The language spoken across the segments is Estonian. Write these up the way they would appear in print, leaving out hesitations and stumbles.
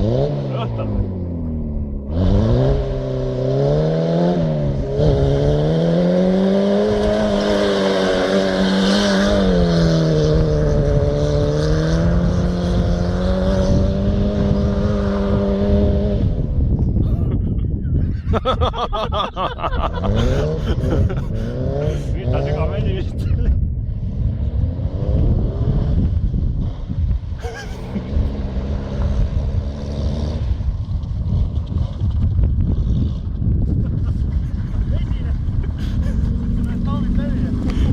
Nüüd ta sügaveni vist.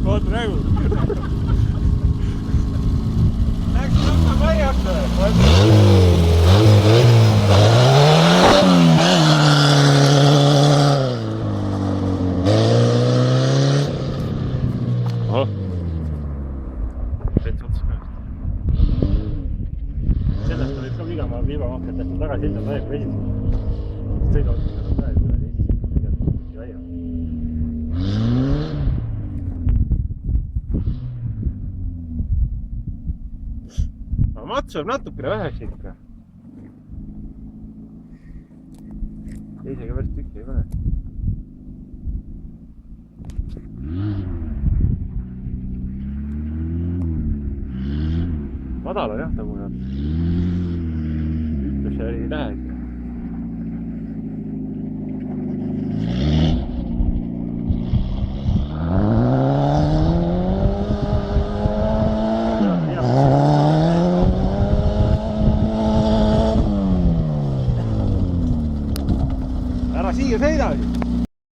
Oot praegu. Läks lõppa maiaks. Sellest olid ka viibamahked lähtud tagasi hiljem täiega vesised. Sõiduotsused on täiega üle vesised tegelikult välja. Aga mats on natukene väheks ikka. Teisega päris tükki ei pane. Madal on jah nagu nad. Ütlus ei lähe ikka. Ära siia sõida!